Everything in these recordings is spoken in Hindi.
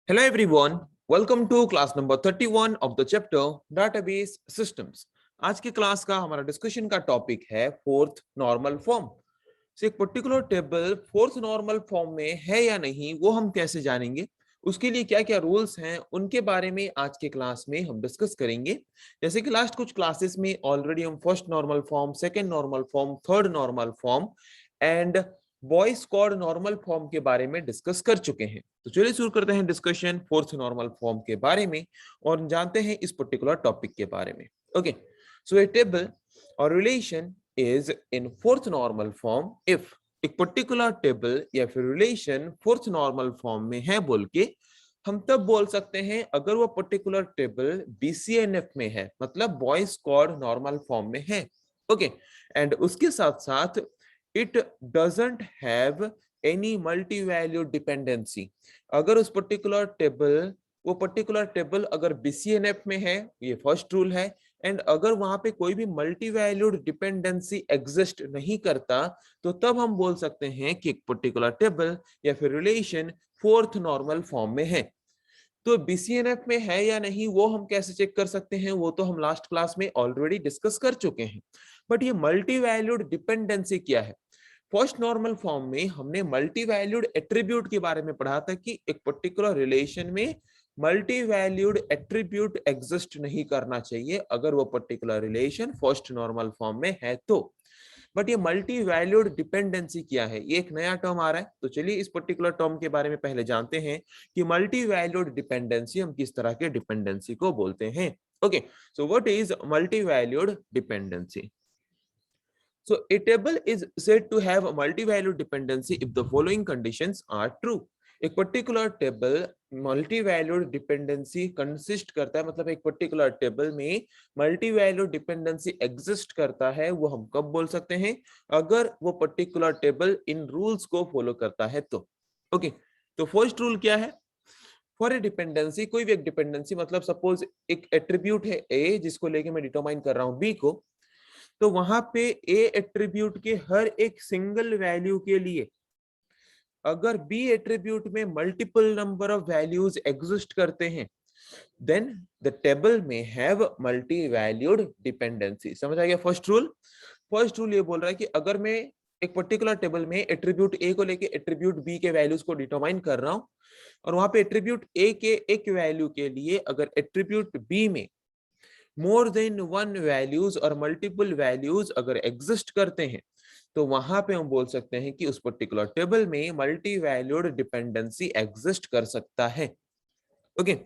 Hello everyone, welcome to class number 31 of the chapter Database Systems. आज की क्लास का हमारा डिस्कशन का टॉपिक है फोर्थ नॉर्मल फॉर्म। एक particular table fourth normal form में है या नहीं वो हम कैसे जानेंगे, उसके लिए क्या क्या रूल्स हैं उनके बारे में आज के क्लास में हम डिस्कस करेंगे। जैसे कि लास्ट कुछ क्लासेस में ऑलरेडी हम first normal form, second normal form, third normal form and boys code normal form के बारे में डिस्कस कर चुके हैं। तो चलिए शुरू करते हैं डिस्कशन फोर्थ नॉर्मल फॉर्म के बारे में और जानते हैं इस पर्टिकुलर टॉपिक के बारे में। ओके, सो ए टेबल और relation is in fourth normal form if एक पर्टिकुलर टेबल या फिर रिलेशन फोर्थ नॉर्मल फॉर्म में है बोल के हम तब बोल सकते हैं अगर वो पर्टिकुलर टेबल बीसीएनएफ में है, मतलब बॉयज कोड नॉर्मल फॉर्म में है। ओके, एंड उसके साथ साथ it doesn't have any multi-value dependency। अगर उस पर्टिकुलर टेबल वो पर्टिकुलर टेबल अगर बीसीएनएफ में है, ये फर्स्ट रूल है, एंड अगर वहां पे कोई भी मल्टी वैल्यूड डिपेंडेंसी एग्जिस्ट नहीं करता तो तब हम बोल सकते हैं कि एक पर्टिकुलर टेबल या फिर रिलेशन फोर्थ नॉर्मल फॉर्म में है। तो बीसीएनएफ में है या नहीं वो हम कैसे चेक कर सकते हैं, वो तो हम लास्ट क्लास में ऑलरेडी डिस्कस कर चुके हैं। बट ये मल्टी वैल्यूड डिपेंडेंसी क्या है? फर्स्ट नॉर्मल फॉर्म में हमने मल्टी वैल्यूड एट्रीब्यूट के बारे में पढ़ा था कि एक पर्टिकुलर रिलेशन में मल्टी वैल्यूड एट्रीब्यूट एग्जिस्ट नहीं करना चाहिए अगर वो particular relation first normal form में है तो। बट ये मल्टी वैल्यूड डिपेंडेंसी क्या है, ये एक नया टर्म आ रहा है। तो चलिए इस पर्टिकुलर टर्म के बारे में पहले जानते हैं कि मल्टी वैल्यूड डिपेंडेंसी हम किस तरह के डिपेंडेंसी को बोलते हैं। Okay, so what is multi valued dependency? So a table is said to have a multi-value dependency if the following conditions are true। एक particular table multi valued dependency consist करता है, मतलब एक पर्टिकुलर टेबल में मल्टी वैल्यूड डिपेंडेंसी एग्जिस्ट करता है। वो हम कब बोल सकते हैं? अगर वो पर्टिकुलर टेबल इन रूल्स को फॉलो करता है तो। ओके, तो फर्स्ट रूल क्या है? फॉर ए डिपेंडेंसी, कोई भी एक डिपेंडेंसी, मतलब सपोज एक एट्रीब्यूट है ए जिसको लेके मैं डिटरमाइन कर रहा हूं बी को, तो वहां पे ए एट्रीब्यूट के हर एक सिंगल वैल्यू के लिए अगर बी एट्रीब्यूट में multiple number of values exist करते हैं देन द टेबल में हैव मल्टी वैल्यूड डिपेंडेंसी। समझ आ गया फर्स्ट रूल? फर्स्ट रूल ये बोल रहा है कि अगर मैं एक पर्टिकुलर टेबल में एट्रीब्यूट ए को लेके एट्रीब्यूट बी के वैल्यूज को डिटरमाइन कर रहा हूं और वहां पे एट्रीब्यूट ए के एक वैल्यू के लिए अगर एट्रीब्यूट बी में मोर देन वन वैल्यूज और मल्टीपल वैल्यूज अगर एग्जिस्ट करते हैं तो वहां पे हम बोल सकते हैं कि उस पर्टिकुलर टेबल में मल्टी वैल्यूड डिपेंडेंसी एग्जिस्ट कर सकता है। ओके,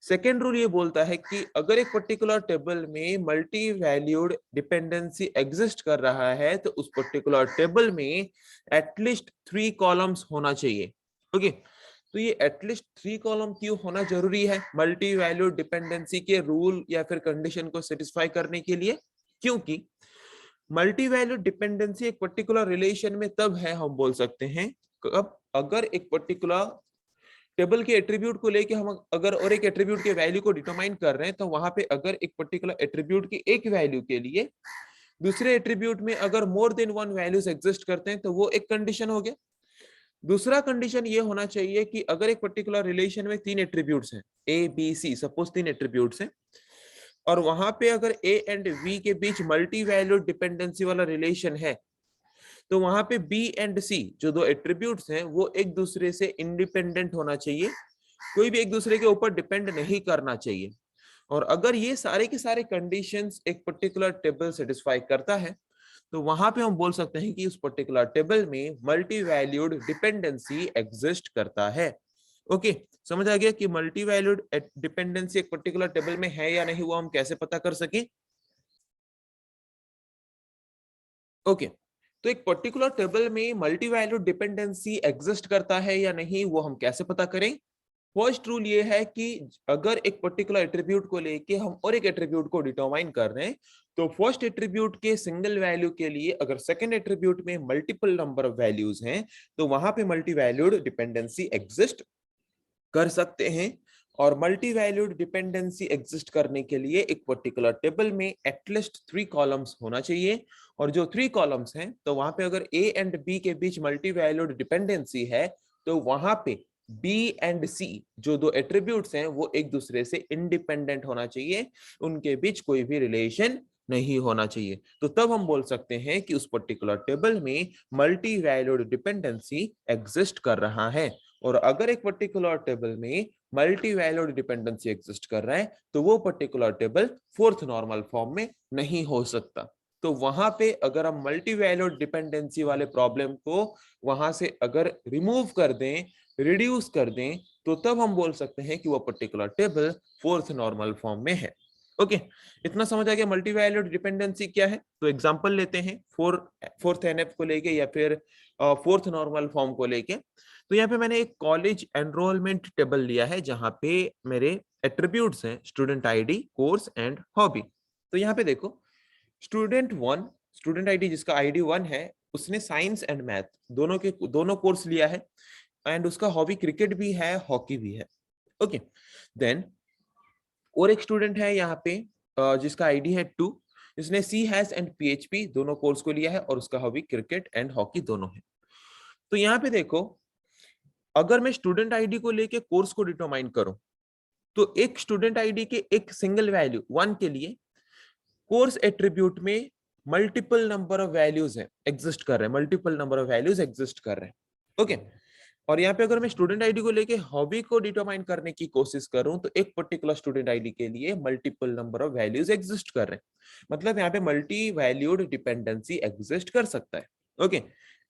सेकेंड रूल ये बोलता है कि अगर एक पर्टिकुलर टेबल में मल्टी वैल्यूड डिपेंडेंसी एग्जिस्ट कर रहा है तो उस पर्टिकुलर टेबल में एटलीस्ट 3 कॉलम्स होना चाहिए। ओके, तो ये एटलीस्ट 3 कॉलम क्यों होना जरूरी है मल्टी वैल्यूड डिपेंडेंसी के रूल या फिर कंडीशन को सेटिस्फाई करने के लिए? क्योंकि मल्टी वैल्यूड डिपेंडेंसी एक पर्टिकुलर रिलेशन में तब है हम बोल सकते हैं कब, अगर एक पर्टिकुलर टेबल के एट्रीब्यूट को लेके हम अगर और एक एट्रीब्यूट के वैल्यू को डिटरमाइन कर रहे हैं तो वहां पे अगर एक पर्टिकुलर एट्रीब्यूट की एक वैल्यू के लिए दूसरे एट्रीब्यूट में अगर more than one values exist करते हैं तो वो एक कंडीशन हो गया। दूसरा कंडीशन ये होना चाहिए कि अगर एक पर्टिकुलर रिलेशन में 3 एट्रीब्यूट्स हैं A B C, suppose 3 attributes हैं और वहां पे अगर ए एंड बी के बीच मल्टी वैल्यूड डिपेंडेंसी वाला रिलेशन है तो वहां पे बी एंड सी जो दो एट्रीब्यूट्स हैं वो एक दूसरे से इंडिपेंडेंट होना चाहिए, कोई भी एक दूसरे के ऊपर डिपेंड नहीं करना चाहिए। और अगर ये सारे के सारे कंडीशंस एक पर्टिकुलर टेबल सेटिस्फाई करता है तो वहां पे हम बोल सकते हैं कि उस पर्टिकुलर टेबल में मल्टी वैल्यूड डिपेंडेंसी एग्जिस्ट करता है। ओके, समझ आ गया कि मल्टी वैल्यूड डिपेंडेंसी एक पर्टिकुलर टेबल में है या नहीं वो हम कैसे पता कर सके? ओके, तो एक पर्टिकुलर टेबल में मल्टी वैल्यूड डिपेंडेंसी एग्जिस्ट करता है या नहीं वो हम कैसे पता करें? फर्स्ट रूल ये है कि अगर एक पर्टिकुलर एट्रीब्यूट को लेके हम और एक एट्रीब्यूट को डिटरमाइन कर रहे हैं तो फर्स्ट एट्रीब्यूट के सिंगल वैल्यू के लिए अगर सेकंड एट्रीब्यूट में मल्टीपल नंबर ऑफ वैल्यूज हैं तो वहां पे मल्टी वैल्यूड डिपेंडेंसी एग्जिस्ट कर सकते हैं। और मल्टी वैल्यूड डिपेंडेंसी एग्जिस्ट करने के लिए एक पर्टिकुलर टेबल में एटलीस्ट 3 कॉलम्स होना चाहिए और जो 3 कॉलम्स हैं तो वहां पे अगर ए एंड बी के बीच मल्टी वैल्यूड डिपेंडेंसी है तो वहां पे बी एंड सी जो दो एट्रीब्यूट्स हैं वो एक दूसरे से इंडिपेंडेंट होना चाहिए, उनके बीच कोई भी रिलेशन नहीं होना चाहिए। तो तब हम बोल सकते हैं कि उस पर्टिकुलर टेबल में मल्टी वैल्यूड डिपेंडेंसी एग्जिस्ट कर रहा है। और अगर एक पर्टिकुलर टेबल में मल्टी वैल्यूड डिपेंडेंसी एग्जिस्ट कर रहा है तो वो particular table fourth normal form में नहीं हो सकता। तो वहां पे अगर हम मल्टी वैल्यूड डिपेंडेंसी वाले प्रॉब्लम को वहां से अगर रिमूव कर दें, रिड्यूस कर दें, तो तब हम बोल सकते हैं कि वो particular table fourth normal form में है। ओके, इतना समझ आ गया मल्टी वैल्यूड डिपेंडेंसी क्या है। तो एग्जांपल लेते हैं फोर्थ एनएफ को लेके या फिर फोर्थ नॉर्मल फॉर्म को लेके। तो यहाँ पे मैंने एक कॉलेज एनरोलमेंट टेबल लिया है जहां पे मेरे एट्रीब्यूट्स हैं student ID, course and hobby. तो यहाँ पे देखो स्टूडेंट आईडी जिसका आईडी 1 है, उसने साइंस एंड मैथ दोनों कोर्स लिया है एंड उसका हॉबी क्रिकेट भी है, हॉकी भी है। ओके, देन और एक स्टूडेंट है यहाँ पे जिसका आईडी है 2, जिसने सी हैश एंड पीएचपी दोनों कोर्स को लिया है और उसका हॉबी क्रिकेट एंड हॉकी दोनों है। तो यहाँ पे देखो, अगर मैं स्टूडेंट आईडी को लेके कोर्स को डिटरमाइन करूं तो एक स्टूडेंट आईडी के एक सिंगल वैल्यू 1 के लिए कोर्स एट्रीब्यूट में मल्टीपल नंबर ऑफ वैल्यूज है एग्जिस्ट कर रहे हैं, multiple number of values exist कर रहे हैं। ओके, और यहाँ पे अगर मैं स्टूडेंट आईडी को लेके हॉबी को डिटरमाइन करने की कोशिश करूं तो एक पर्टिकुलर स्टूडेंट आईडी के लिए multiple number of values exist कर रहे हैं, मतलब यहाँ पे मल्टी वैल्यूड डिपेंडेंसी एग्जिस्ट कर सकता है। Okay,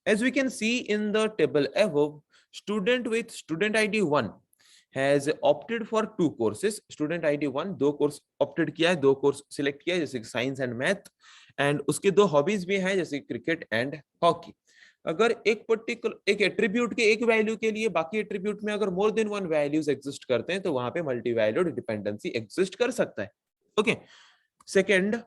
as we can see in the table above, student with student ID 1 has opted for 2 courses। Student ID 1 दो कोर्स ऑप्टेड किया है, दो कोर्स सिलेक्ट किया है जैसे साइंस एंड मैथ, एंड उसके दो हॉबीज भी हैं जैसे क्रिकेट एंड हॉकी। अगर एक पर्टिकुलर एक एट्रीब्यूट के एक वैल्यू के लिए बाकी एट्रीब्यूट में अगर मोर देन 1 वैल्यूज एग्जिस्ट करते हैं तो वहां पे मल्टी वैल्यूड डिपेंडेंसी एग्जिस्ट कर सकता है। Okay, second,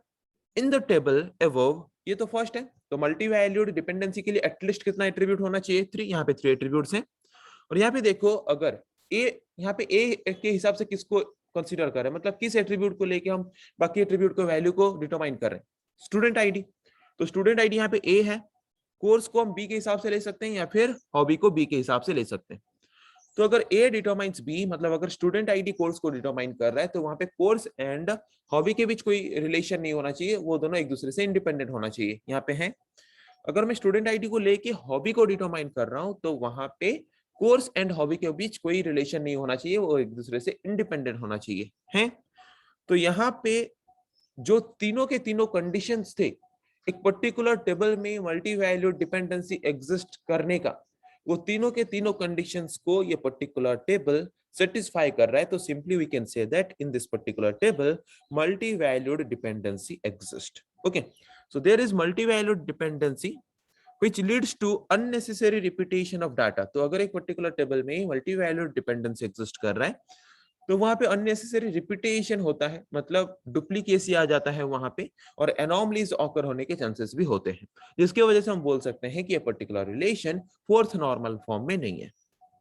in the table above, ये तो फर्स्ट है, तो मल्टी वैल्यूड डिपेंडेंसी के लिए एटलीस्ट कितना एट्रीब्यूट होना चाहिए? 3। यहाँ पे 3 एट्रीब्यूट्स हैं। और यहाँ पे देखो, अगर ए, यहाँ पे ए के हिसाब से किसको कंसीडर कर रहे हैं, मतलब किस एट्रीब्यूट को लेके हम बाकी एट्रीब्यूट को वैल्यू को डिटरमाइन कर रहे हैं? Student ID. तो स्टूडेंट आईडी यहाँ पे ए है, कोर्स को हम बी के हिसाब से ले सकते हैं या फिर हॉबी को बी के हिसाब से ले सकते हैं। तो अगर ए डिटरमाइंस बी, मतलब अगर स्टूडेंट आईडी कोर्स को डिटरमाइन कर रहा है तो वहां पे कोर्स एंड हॉबी के बीच कोई रिलेशन नहीं होना चाहिए, वो दोनों एक दूसरे से इंडिपेंडेंट होना चाहिए। यहाँ पे है, अगर मैं स्टूडेंट आईडी को लेके हॉबी को डिटरमाइन कर रहा हूं तो वहां पे कोर्स एंड हॉबी के बीच कोई रिलेशन नहीं होना चाहिए, वो एक दूसरे से इंडिपेंडेंट होना चाहिए है। तो यहाँ पे जो तीनों के तीनों कंडीशंस थे एक पर्टिकुलर टेबल में मल्टी वैल्यूड डिपेंडेंसी एग्जिस्ट करने का, वो तीनों के तीनों कंडीशंस को ये पर्टिकुलर टेबल सेटिस्फाई कर रहा है। तो simply we can say that in this particular table multi valued dependency exist. Okay, so there is multi-valued dependency which leads to unnecessary repetition of data। तो अगर एक पर्टिकुलर टेबल में multi-valued dependency एग्जिस्ट कर रहा है तो वहां पे unnecessary repetition होता है, मतलब डुप्लीकेसी आ जाता है वहां पे, और एनोमलीज ऑकर होने के चांसेस भी होते हैं, जिसकी वजह से हम बोल सकते हैं कि ये particular relation fourth normal form में नहीं है।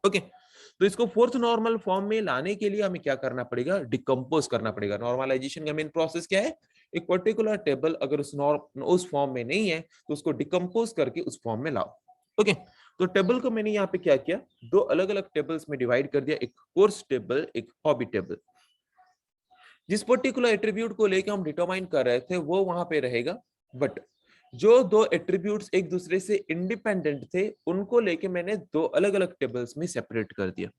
ओके, तो इसको फोर्थ नॉर्मल फॉर्म में लाने के लिए हमें क्या करना पड़ेगा? डिकम्पोज करना पड़ेगा। नॉर्मलाइजेशन का मेन प्रोसेस क्या है? एक पर्टिकुलर टेबल अगर उस फॉर्म में नहीं है तो उसको डिकम्पोज करके उस फॉर्म में लाओ। ओके, तो टेबल को मैंने यहाँ पे क्या किया, दो अलग अलग टेबल्स में डिवाइड कर दिया, एक कोर्स टेबल, एक हॉबी टेबल। जिस पर्टिकुलर एट्रीब्यूट को लेकर हम डिटरमाइन कर रहे थे वो वहां पे रहेगा, बट जो दो एट्रीब्यूट्स एक दूसरे से इंडिपेंडेंट थे उनको लेके मैंने दो अलग अलग टेबल्स में सेपरेट कर दिया,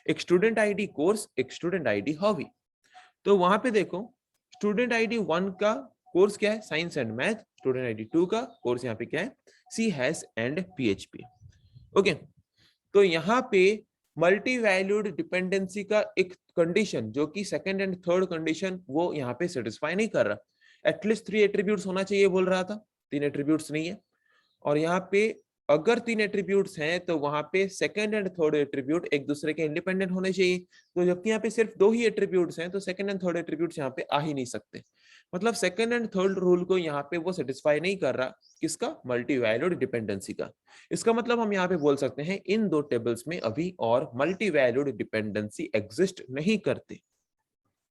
एक स्टूडेंट आईडी कोर्स, एक स्टूडेंट आईडी हॉबी। तो वहां पे देखो, स्टूडेंट आईडी 1 का कोर्स क्या है? Science and math. Student ID 2 का कोर्स यहाँ पे क्या है? C hash and PHP. Okay, तो यहाँ पे मल्टी वैल्यूड डिपेंडेंसी का एक कंडीशन जो कि सेकंड एंड थर्ड कंडीशन वो यहाँ पे सेटिस्फाई नहीं कर रहा। एटलीस्ट 3 एट्रीब्यूट्स होना चाहिए बोल रहा था, 3 एट्रीब्यूट्स नहीं है। और यहाँ पे अगर 3 एट्रीब्यूट्स हैं तो वहां पे सेकंड एंड थर्ड एट्रीब्यूट एक दूसरे के इंडिपेंडेंट होने चाहिए। तो जबकि यहाँ पे सिर्फ 2 ही एट्रीब्यूट्स हैं तो सेकंड एंड थर्ड एट्रीब्यूट्स यहाँ पे आ ही नहीं सकते, मतलब सेकंड एंड थर्ड रूल को यहाँ पे वो सेटिस्फाई नहीं कर रहा। किसका? मल्टी वैल्यूड डिपेंडेंसी का। इसका मतलब हम यहाँ पे बोल सकते हैं इन दो टेबल्स में अभी और मल्टी वैल्यूड डिपेंडेंसी एग्जिस्ट नहीं करते।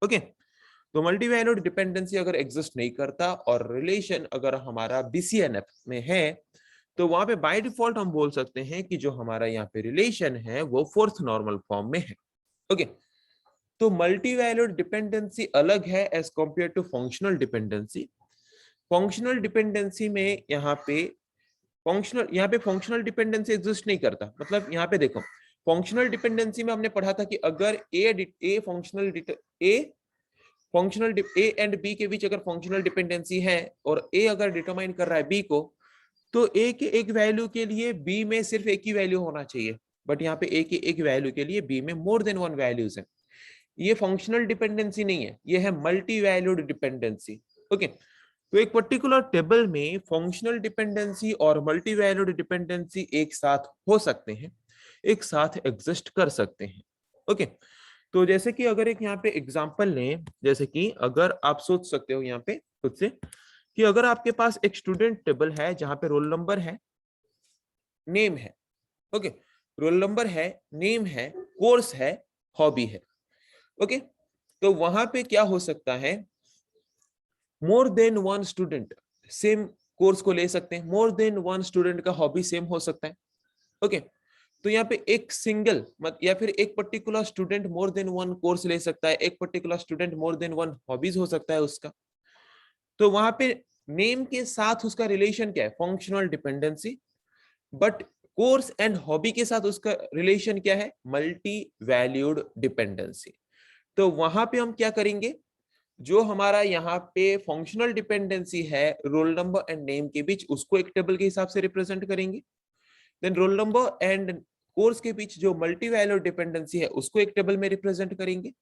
ओके, तो मल्टी वैल्यूड डिपेंडेंसी अगर एग्जिस्ट नहीं करता और रिलेशन अगर हमारा बीसीएनएफ में है तो वहां पे बाय डिफॉल्ट हम बोल सकते हैं कि जो हमारा यहाँ पे रिलेशन है वो फोर्थ नॉर्मल फॉर्म में है। ओके, तो मल्टी वैल्यूड डिपेंडेंसी अलग है as compare to functional dependency. Functional dependency में यहाँ पे फंक्शनल डिपेंडेंसी एग्जिस्ट नहीं करता। मतलब यहाँ पे देखो, फंक्शनल डिपेंडेंसी में हमने पढ़ा था कि अगर ए एंड बी के बीच अगर फंक्शनल डिपेंडेंसी है और ए अगर डिटरमाइन कर रहा है बी को, तो ए के एक वैल्यू के लिए बी में सिर्फ एक ही वैल्यू होना चाहिए। बट यहाँ पे ए के एक वैल्यू के लिए बी में मोर देन वन वैल्यूज है। ये फंक्शनल डिपेंडेंसी नहीं है, ये है मल्टी वैल्यूड डिपेंडेंसी। ओके, तो एक पर्टिकुलर टेबल में फंक्शनल डिपेंडेंसी और मल्टी वैल्यूड डिपेंडेंसी एक साथ हो सकते हैं, एक साथ एग्जिस्ट कर सकते हैं। ओके, तो जैसे कि अगर एक यहाँ पे एग्जांपल लें, जैसे कि अगर आप सोच सकते हो यहाँ पे खुद से कि अगर आपके पास एक स्टूडेंट टेबल है जहां पे रोल नंबर है, नेम है। ओके, रोल नंबर है, नेम है, कोर्स है, हॉबी है। ओके, तो वहां पे क्या हो सकता है, more than one student same course को ले सकते हैं, मोर देन वन स्टूडेंट का हॉबी सेम हो सकता है। ओके, तो यहाँ पे एक सिंगल या फिर एक particular student more than one course ले सकता है, एक particular student more than one hobbies हो सकता है उसका। तो वहां पे नेम के साथ उसका रिलेशन क्या है, functional dependency. But course and hobby के साथ उसका रिलेशन क्या है, मल्टी वैल्यूड डिपेंडेंसी। तो वहां पे हम क्या करेंगे, जो हमारा यहाँ पे फंक्शनल डिपेंडेंसी है रोल नंबर एंड नेम के बीच, उसको एक टेबल के हिसाब से रिप्रेजेंट करेंगे। Then roll number and course के बीच जो मल्टी वैल्यूड डिपेंडेंसी है उसको एक टेबल में रिप्रेजेंट करेंगे।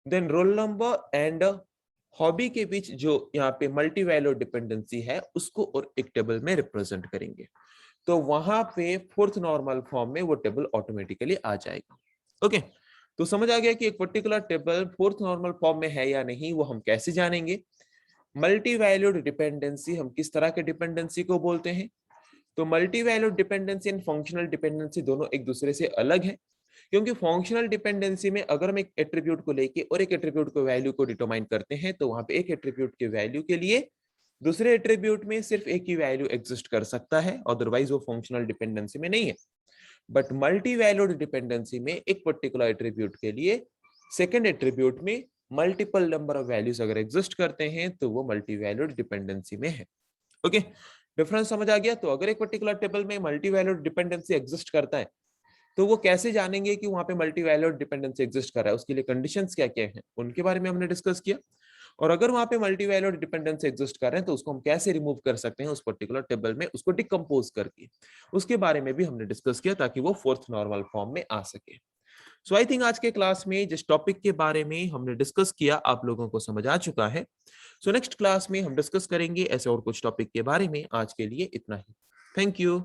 Then roll number and hobby के बीच जो यहाँ पे मल्टी वैल्यूड डिपेंडेंसी है उसको और एक टेबल में रिप्रेजेंट करेंगे। तो वहां पे फोर्थ नॉर्मल फॉर्म में वो टेबल ऑटोमेटिकली आ जाएगा। ओके, तो समझ आ गया कि एक particular table fourth normal form में है या नहीं, वो हम कैसे जानेंगे। मल्टी वैल्यूड डिपेंडेंसी हम किस तरह के डिपेंडेंसी को बोलते हैं। तो multi valued dependency and functional dependency दोनों एक दूसरे से अलग है, क्योंकि फंक्शनल डिपेंडेंसी में अगर हम एक एट्रीब्यूट को लेके और एक एट्रीब्यूट को वैल्यू को डिटरमाइन करते हैं, तो वहां पे एक एट्रीब्यूट के वैल्यू के लिए दूसरे एट्रीब्यूट में सिर्फ एक ही वैल्यू एग्जिस्ट कर सकता है, अदरवाइज वो फंक्शनल डिपेंडेंसी में नहीं है। बट मल्टी वैल्यूड डिपेंडेंसी में एक पर्टिकुलर एट्रीब्यूट के लिए सेकंड एट्रीब्यूट में मल्टीपल नंबर ऑफ वैल्यूज अगर एग्जिस्ट करते हैं तो वो मल्टी वैल्यूड डिपेंडेंसी में है। ओके, डिफरेंस समझ आ गया। तो अगर एक पर्टिकुलर टेबल में मल्टी वैल्यूड डिपेंडेंसी एग्जिस्ट करता है, तो वो कैसे जानेंगे कि वहां पे मल्टी वैल्यूड डिपेंडेंसी एग्जिस्ट कर रहा है, उसके लिए कंडीशंस क्या क्या हैं उनके बारे में हमने डिस्कस किया। और अगर वहां पे मल्टी वैल्यूड डिपेंडेंसी एग्जिस्ट कर रहे हैं तो उसको हम कैसे रिमूव कर सकते हैं उस पर्टिकुलर टेबल में, उसको डिकम्पोज करके, उसके बारे में भी हमने डिस्कस किया ताकि वो फोर्थ नॉर्मल फॉर्म में आ सके। सो आई थिंक आज के क्लास में जिस टॉपिक के बारे में हमने डिस्कस किया आप लोगों को समझ आ चुका है। सो नेक्स्ट क्लास में हम डिस्कस करेंगे ऐसे और कुछ टॉपिक के बारे में। आज के लिए इतना ही। Thank you.